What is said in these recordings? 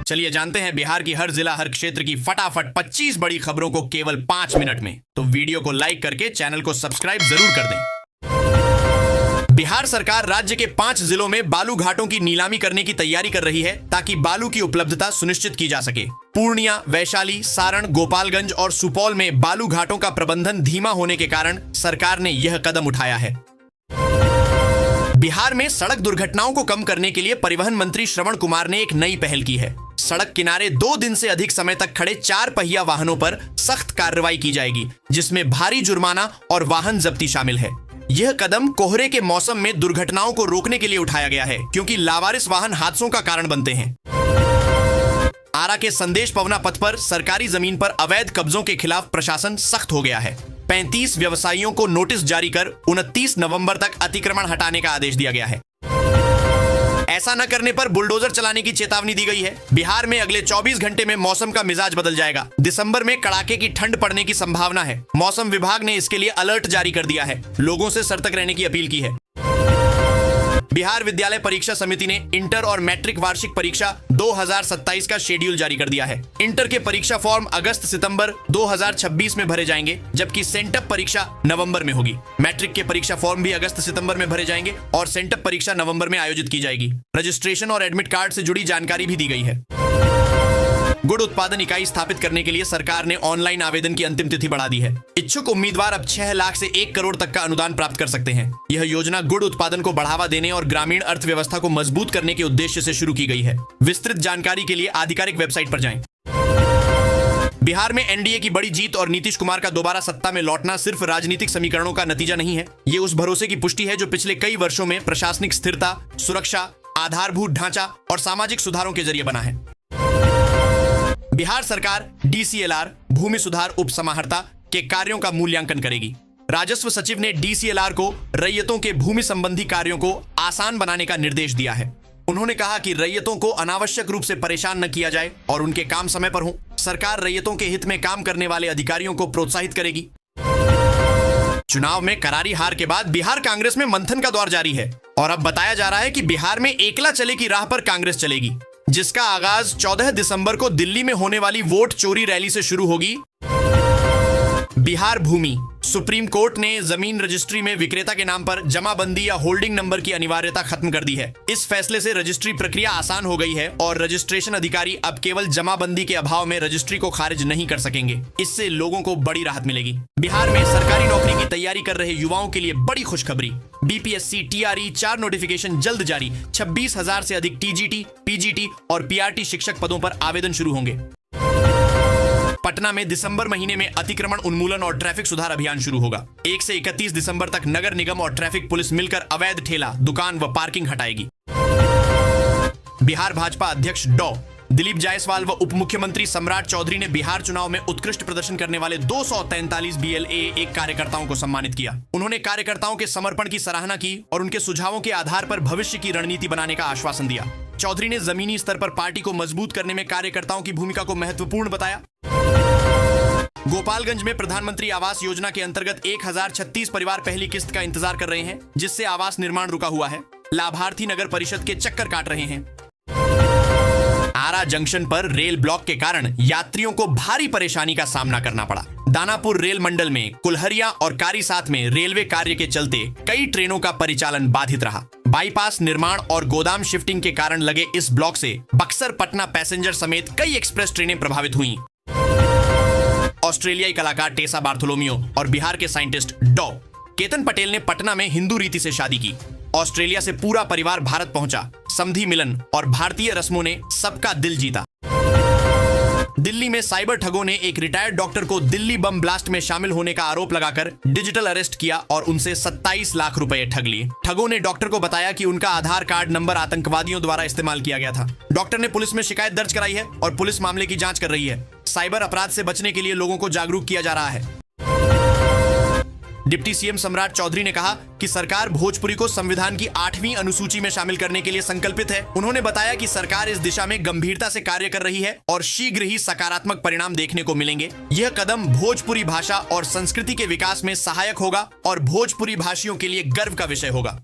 चलिए जानते हैं बिहार की हर जिला हर क्षेत्र की फटाफट 25 बड़ी खबरों को केवल 5 मिनट में। तो वीडियो को लाइक करके चैनल को सब्सक्राइब जरूर कर दें। बिहार सरकार राज्य के 5 जिलों में बालू घाटों की नीलामी करने की तैयारी कर रही है ताकि बालू की उपलब्धता सुनिश्चित की जा सके। पूर्णिया, वैशाली, सारण, गोपालगंज और सुपौल में बालू घाटों का प्रबंधन धीमा होने के कारण सरकार ने यह कदम उठाया है। बिहार में सड़क दुर्घटनाओं को कम करने के लिए परिवहन मंत्री श्रवण कुमार ने एक नई पहल की है। सड़क किनारे 2 दिन से अधिक समय तक खड़े 4 पहिया वाहनों पर सख्त कार्रवाई की जाएगी, जिसमें भारी जुर्माना और वाहन जब्ती शामिल है। यह कदम कोहरे के मौसम में दुर्घटनाओं को रोकने के लिए उठाया गया है, क्योंकि लावारिस वाहन हादसों का कारण बनते हैं। आरा के संदेश पवना पथ पर सरकारी जमीन पर अवैध कब्जों के खिलाफ प्रशासन सख्त हो गया है। 35 व्यवसायियों को नोटिस जारी कर 29 नवंबर तक अतिक्रमण हटाने का आदेश दिया गया है। ऐसा न करने पर बुलडोजर चलाने की चेतावनी दी गई है। बिहार में अगले 24 घंटे में मौसम का मिजाज बदल जाएगा। दिसंबर में कड़ाके की ठंड पड़ने की संभावना है। मौसम विभाग ने इसके लिए अलर्ट जारी कर दिया है। लोगों से सतर्क रहने की अपील की है। बिहार विद्यालय परीक्षा समिति ने इंटर और मैट्रिक वार्षिक परीक्षा 2027 का शेड्यूल जारी कर दिया है। इंटर के परीक्षा फॉर्म अगस्त-सितंबर 2026 में भरे जाएंगे, जबकि सेंटअप परीक्षा नवंबर में होगी। मैट्रिक के परीक्षा फॉर्म भी अगस्त-सितंबर में भरे जाएंगे और सेंटअप परीक्षा नवंबर में आयोजित की जाएगी। रजिस्ट्रेशन और एडमिट कार्ड से जुड़ी जानकारी भी दी गई है। गुड़ उत्पादन इकाई स्थापित करने के लिए सरकार ने ऑनलाइन आवेदन की अंतिम तिथि बढ़ा दी है। इच्छुक उम्मीदवार अब 6 लाख से 1 करोड़ तक का अनुदान प्राप्त कर सकते हैं। यह योजना गुड़ उत्पादन को बढ़ावा देने और ग्रामीण अर्थव्यवस्था को मजबूत करने के उद्देश्य से शुरू की गई है। विस्तृत जानकारी के लिए आधिकारिक वेबसाइट पर जाएं। बिहार में एनडीए की बड़ी जीत और नीतीश कुमार का दोबारा सत्ता में लौटना सिर्फ राजनीतिक समीकरणों का नतीजा नहीं है। ये उस भरोसे की पुष्टि है जो पिछले कई वर्षों में प्रशासनिक स्थिरता, सुरक्षा, आधारभूत ढांचा और सामाजिक सुधारों के जरिए बना है। बिहार सरकार डीसीएलआर भूमि सुधार उपसमाहर्ता के कार्यों का मूल्यांकन करेगी। राजस्व सचिव ने डीसीएलआर को रैयतों के भूमि संबंधी कार्यों को आसान बनाने का निर्देश दिया है। उन्होंने कहा कि रैयतों को अनावश्यक रूप से परेशान न किया जाए और उनके काम समय पर हो। सरकार रैयतों के हित में काम करने वाले अधिकारियों को प्रोत्साहित करेगी। चुनाव में करारी हार के बाद बिहार कांग्रेस में मंथन का दौर जारी है और अब बताया जा रहा है कि बिहार में एकला चले की राह पर कांग्रेस चलेगी, जिसका आगाज 14 दिसंबर को दिल्ली में होने वाली वोट चोरी रैली से शुरू होगी। बिहार भूमि सुप्रीम कोर्ट ने जमीन रजिस्ट्री में विक्रेता के नाम पर जमाबंदी या होल्डिंग नंबर की अनिवार्यता खत्म कर दी है। इस फैसले से रजिस्ट्री प्रक्रिया आसान हो गई है और रजिस्ट्रेशन अधिकारी अब केवल जमाबंदी के अभाव में रजिस्ट्री को खारिज नहीं कर सकेंगे। इससे लोगों को बड़ी राहत मिलेगी। बिहार में सरकारी नौकरी की तैयारी कर रहे युवाओं के लिए बड़ी खुशखबरी। बीपीएससी टीआरई 4 नोटिफिकेशन जल्द जारी। 26,000 से अधिक टीजीटी, पीजीटी और पीआरटी शिक्षक पदों पर आवेदन शुरू होंगे। पटना में दिसंबर महीने में अतिक्रमण उन्मूलन और ट्रैफिक सुधार अभियान शुरू होगा। 1 से 31 दिसंबर तक नगर निगम और ट्रैफिक पुलिस मिलकर अवैध ठेला, दुकान व पार्किंग हटाएगी। बिहार भाजपा अध्यक्ष डॉ दिलीप जायसवाल व उप मुख्यमंत्री सम्राट चौधरी ने बिहार चुनाव में उत्कृष्ट प्रदर्शन करने वाले 243 BLA-1 कार्यकर्ताओं को सम्मानित किया। उन्होंने कार्यकर्ताओं के समर्पण की सराहना की और उनके सुझावों के आधार पर भविष्य की रणनीति बनाने का आश्वासन दिया। चौधरी ने जमीनी स्तर पर पार्टी को मजबूत करने में कार्यकर्ताओं की भूमिका को महत्वपूर्ण बताया। गोपालगंज में प्रधानमंत्री आवास योजना के अंतर्गत 1036 परिवार पहली किस्त का इंतजार कर रहे हैं, जिससे आवास निर्माण रुका हुआ है। लाभार्थी नगर परिषद के चक्कर काट रहे हैं। आरा जंक्शन पर रेल ब्लॉक के कारण यात्रियों को भारी परेशानी का सामना करना पड़ा। दानापुर रेल मंडल में कुल्हरिया और कारी साथ में रेलवे कार्य के चलते कई ट्रेनों का परिचालन बाधित रहा। बाईपास निर्माण और गोदाम शिफ्टिंग के कारण लगे इस ब्लॉक से बक्सर पटना पैसेंजर समेत कई एक्सप्रेस ट्रेनें प्रभावित हुई। ऑस्ट्रेलियाई कलाकार टेसा बार्थोलोमियो और बिहार के साइंटिस्ट डॉ केतन पटेल ने पटना में हिंदू रीति से शादी की। ऑस्ट्रेलिया से पूरा परिवार भारत पहुंचा। समधी मिलन और भारतीय रस्मों ने सबका दिल जीता। दिल्ली में साइबर ठगों ने एक रिटायर्ड डॉक्टर को दिल्ली बम ब्लास्ट में शामिल होने का आरोप लगाकर डिजिटल अरेस्ट किया और उनसे 27 लाख रुपए ठग लिए। ठगों ने डॉक्टर को बताया कि उनका आधार कार्ड नंबर आतंकवादियों द्वारा इस्तेमाल किया गया था। डॉक्टर ने पुलिस में शिकायत दर्ज कराई है और पुलिस मामले की जांच कर रही है। साइबर अपराध से बचने के लिए लोगों को जागरूक किया जा रहा है। डिप्टी सीएम सम्राट चौधरी ने कहा कि सरकार भोजपुरी को संविधान की 8वीं अनुसूची में शामिल करने के लिए संकल्पित है। उन्होंने बताया कि सरकार इस दिशा में गंभीरता से कार्य कर रही है और शीघ्र ही सकारात्मक परिणाम देखने को मिलेंगे। यह कदम भोजपुरी भाषा और संस्कृति के विकास में सहायक होगा और भोजपुरी भाषियों के लिए गर्व का विषय होगा।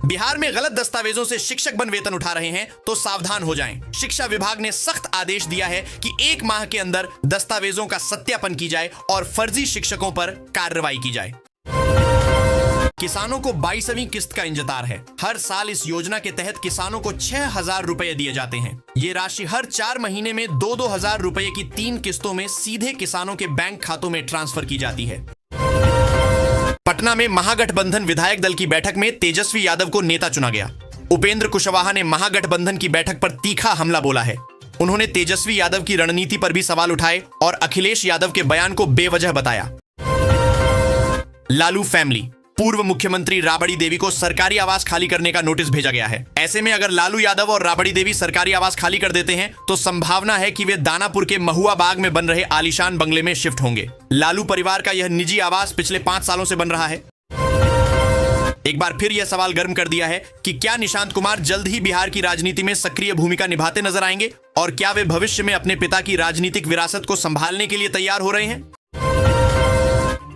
बिहार में गलत दस्तावेजों से शिक्षक बन वेतन उठा रहे हैं तो सावधान हो जाएं। शिक्षा विभाग ने सख्त आदेश दिया है कि 1 माह के अंदर दस्तावेजों का सत्यापन की जाए और फर्जी शिक्षकों पर कार्रवाई की जाए। किसानों को 22वीं किस्त का इंतजार है। हर साल इस योजना के तहत किसानों को 6,000 रुपए दिए जाते हैं। ये राशि हर 4 महीने में 2-2 हजार रुपए की 3 किस्तों में सीधे किसानों के बैंक खातों में ट्रांसफर की जाती है। पटना में महागठबंधन विधायक दल की बैठक में तेजस्वी यादव को नेता चुना गया। उपेंद्र कुशवाहा ने महागठबंधन की बैठक पर तीखा हमला बोला है। उन्होंने तेजस्वी यादव की रणनीति पर भी सवाल उठाए और अखिलेश यादव के बयान को बेवजह बताया। लालू फैमिली, पूर्व मुख्यमंत्री राबड़ी देवी को सरकारी आवास खाली करने का नोटिस भेजा गया है। ऐसे में अगर लालू यादव और राबड़ी देवी सरकारी आवास खाली कर देते हैं तो संभावना है कि वे दानापुर के महुआ बाग में बन रहे आलीशान बंगले में शिफ्ट होंगे। लालू परिवार का यह निजी आवास पिछले 5 सालों से बन रहा है। एक बार फिर यह सवाल गर्म कर दिया है कि क्या निशांत कुमार जल्द ही बिहार की राजनीति में सक्रिय भूमिका निभाते नजर आएंगे और क्या वे भविष्य में अपने पिता की राजनीतिक विरासत को संभालने के लिए तैयार हो रहे हैं।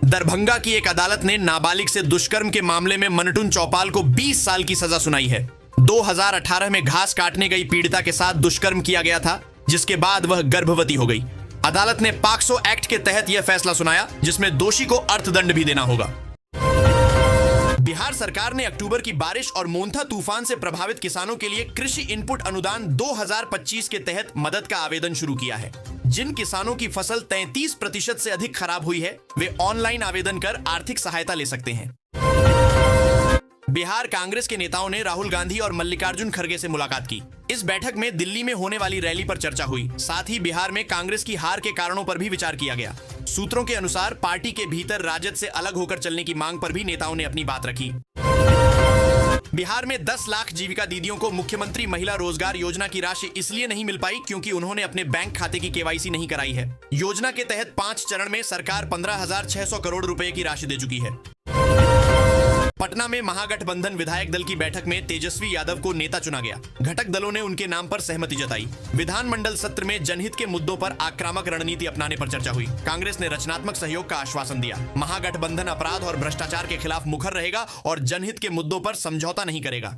दरभंगा की एक अदालत ने नाबालिग से दुष्कर्म के मामले में मनटुन चौपाल को 20 साल की सजा सुनाई है। 2018 में घास काटने गई पीड़िता के साथ दुष्कर्म किया गया था, जिसके बाद वह गर्भवती हो गई। अदालत ने पॉक्सो एक्ट के तहत यह फैसला सुनाया, जिसमें दोषी को अर्थदंड भी देना होगा। बिहार सरकार ने अक्टूबर की बारिश और मोन्था तूफान से प्रभावित किसानों के लिए कृषि इनपुट अनुदान 2025 के तहत मदद का आवेदन शुरू किया है। जिन किसानों की फसल 33% से अधिक खराब हुई है, वे ऑनलाइन आवेदन कर आर्थिक सहायता ले सकते हैं। बिहार कांग्रेस के नेताओं ने राहुल गांधी और मल्लिकार्जुन खड़गे से मुलाकात की। इस बैठक में दिल्ली में होने वाली रैली पर चर्चा हुई। साथ ही बिहार में कांग्रेस की हार के कारणों पर भी विचार किया गया। सूत्रों के अनुसार पार्टी के भीतर राजद से अलग होकर चलने की मांग पर भी नेताओं ने अपनी बात रखी। बिहार में 10 लाख जीविका दीदियों को मुख्यमंत्री महिला रोजगार योजना की राशि इसलिए नहीं मिल पाई क्योंकि उन्होंने अपने बैंक खाते की केवाईसी नहीं कराई है। योजना के तहत 5 चरण में सरकार 15,600 करोड़ रुपए की राशि दे चुकी है। पटना में महागठबंधन विधायक दल की बैठक में तेजस्वी यादव को नेता चुना गया। घटक दलों ने उनके नाम पर सहमति जताई। विधानमंडल सत्र में जनहित के मुद्दों पर आक्रामक रणनीति अपनाने पर चर्चा हुई। कांग्रेस ने रचनात्मक सहयोग का आश्वासन दिया। महागठबंधन अपराध और भ्रष्टाचार के खिलाफ मुखर रहेगा और जनहित के मुद्दों पर समझौता नहीं करेगा।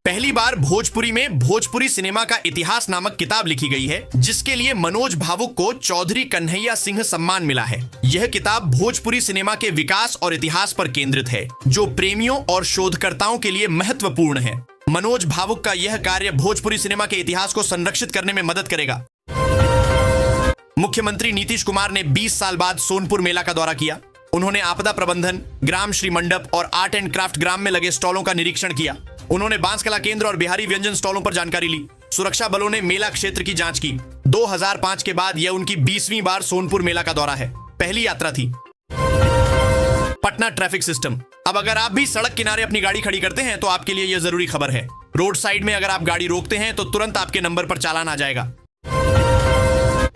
पहली बार भोजपुरी में भोजपुरी सिनेमा का इतिहास नामक किताब लिखी गई है, जिसके लिए मनोज भावुक को चौधरी कन्हैया सिंह सम्मान मिला है। यह किताब भोजपुरी सिनेमा के विकास और इतिहास पर केंद्रित है, जो प्रेमियों और शोधकर्ताओं के लिए महत्वपूर्ण है। मनोज भावुक का यह कार्य भोजपुरी सिनेमा के इतिहास को संरक्षित करने में मदद करेगा। मुख्यमंत्री नीतीश कुमार ने 20 साल बाद सोनपुर मेला का दौरा किया। उन्होंने आपदा प्रबंधन, ग्राम श्री मंडप और आर्ट एंड क्राफ्ट ग्राम में लगे स्टॉलों का निरीक्षण किया। उन्होंने बांसकला केंद्र और बिहारी व्यंजन स्टॉलों पर जानकारी ली। सुरक्षा बलों ने मेला क्षेत्र की जांच की। 2005 के बाद यह उनकी 20वीं बार सोनपुर मेला का दौरा है। पहली यात्रा थी। Patna traffic system. अब अगर आप भी सड़क किनारे अपनी गाड़ी खड़ी करते हैं तो आपके लिए यह जरूरी खबर है। रोड साइड में अगर आप गाड़ी रोकते हैं तो तुरंत आपके नंबर पर चालान आ जाएगा।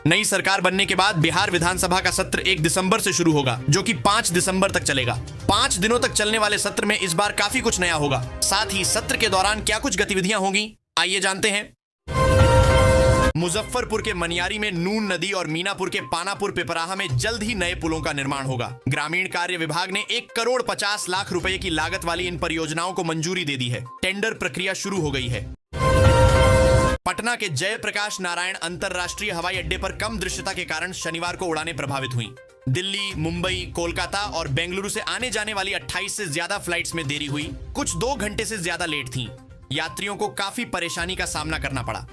नई सरकार बनने के बाद बिहार विधानसभा का सत्र 1 दिसंबर से शुरू होगा, जो कि 5 दिसंबर तक चलेगा। 5 दिनों तक चलने वाले सत्र में इस बार काफी कुछ नया होगा। साथ ही सत्र के दौरान क्या कुछ गतिविधियां होंगी, आइए जानते हैं। मुजफ्फरपुर के मनियारी में नून नदी और मीनापुर के पानापुर पिपराहा में जल्द ही नए पुलों का निर्माण होगा। ग्रामीण कार्य विभाग ने 1,50,00,000 रुपए की लागत वाली इन परियोजनाओं को मंजूरी दे दी है। टेंडर प्रक्रिया शुरू हो गई है। पटना के जयप्रकाश नारायण अंतरराष्ट्रीय हवाई अड्डे पर कम दृश्यता के कारण शनिवार को उड़ानें प्रभावित हुई। दिल्ली, मुंबई, कोलकाता और बेंगलुरु से आने जाने वाली 28 से ज्यादा फ्लाइट्स में देरी हुई। कुछ 2 घंटे से ज्यादा लेट थीं। यात्रियों को काफी परेशानी का सामना करना पड़ा।